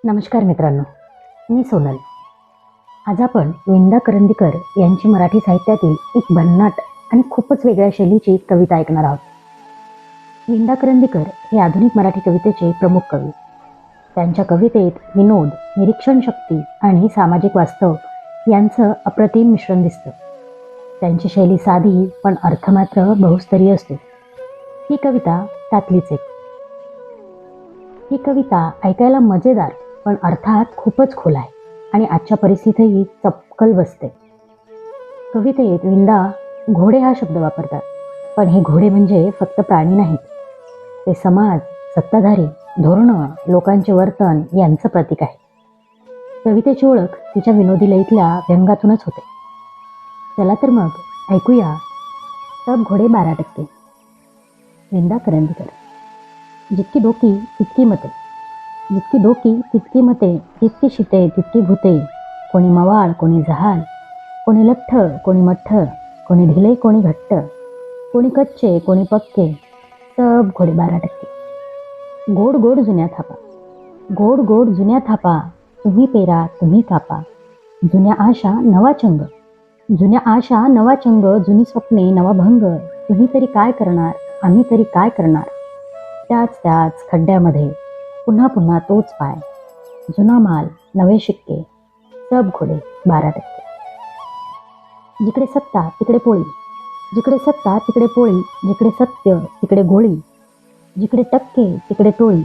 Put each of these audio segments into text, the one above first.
नमस्कार मित्रांनो, मी सोनल. आज आपण विंदा करंदीकर यांची मराठी साहित्यातील एक भन्नाट आणि खूपच वेगळ्या शैलीची कविता ऐकणार आहोत. विंदा करंदीकर हे आधुनिक मराठी कवितेचे प्रमुख कवी. त्यांच्या कवितेत विनोद, निरीक्षण शक्ती आणि सामाजिक वास्तव यांचं अप्रतिम मिश्रण दिसतं. त्यांची शैली साधी पण अर्थ मात्र बहुस्तरीय असतो. ही कविता त्यातलीच एक. ही कविता ऐकायला मजेदार पण अर्थात खूपच खोल आहे आणि आजच्या परिस्थितीतही चपकल बसते. कवितेत विंदा घोडे हा शब्द वापरतात, पण हे घोडे म्हणजे फक्त प्राणी नाहीत. ते समाज, सत्ताधारी, धोरणं, लोकांचे वर्तन यांचं प्रतीक आहे. कवितेची ओळख तिच्या विनोदी लयीतल्या व्यंगातूनच होते. चला तर मग ऐकूया सब घोडे 12%. विंदा करंदीकर. जितकी डोकी तितकी मते, जितकी डोकी तितकी मते, जितकी शिते तितकी भूते. कोणी मवाळ, कोणी जहाल, कोणी लठ्ठ, कोणी मठ्ठ, कोणी ढिले, कोणी घट्ट, कोणी कच्चे, कोणी पक्के. सब घोडे 12%. गोड गोड जुन्या थापा, गोड गोड जुन्या थापा. तुम्ही पेरा, तुम्ही कापा. जुन्या आशा नवा चंग, जुन्या आशा नवा चंग. जुनी स्वप्ने नवा भंग. तुम्ही तरी काय करणार, आम्ही तरी काय करणार. त्याच खड्ड्यामध्ये पुन्हा पुन्हा तोच पाय. जुना माल, नवे शिक्के. सब घोडे 12%. जिकडे सत्ता तिकडे पोळी, जिकडे सत्ता तिकडे पोळी. जिकडे सत्य तिकडे गोळी. जिकडे टक्के तिकडे टोळी,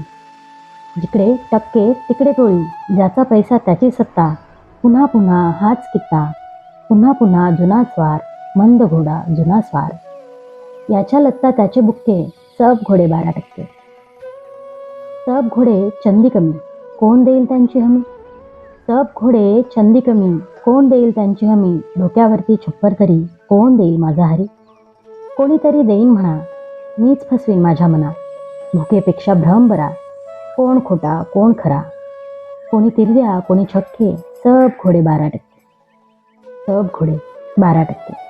जिकडे टक्के तिकडे टोळी. ज्याचा पैसा त्याची सत्ता. पुन्हा पुन्हा हाच कित्ता. पुन्हा पुन्हा जुनाच वार. मंद घोडा जुना स्वार. याच्या लत्ता त्याचे बुक्के. सब घोडे 12%. सब घोडे चंदी कमी, कोण देईल त्यांची हमी. सब घोडे चंदी कमी, कोण देईल त्यांची हमी. डोक्यावरती छप्पर तरी कोण देईल माझा हरी. कोणीतरी देईन म्हणा, मीच फसवीन माझ्या मना. भुकेपेक्षा भ्रम बरा, कोण खोटा कोण खरा. कोणी तिरड्या कोणी छक्के. सब घोडे 12%. सब घोडे 12%.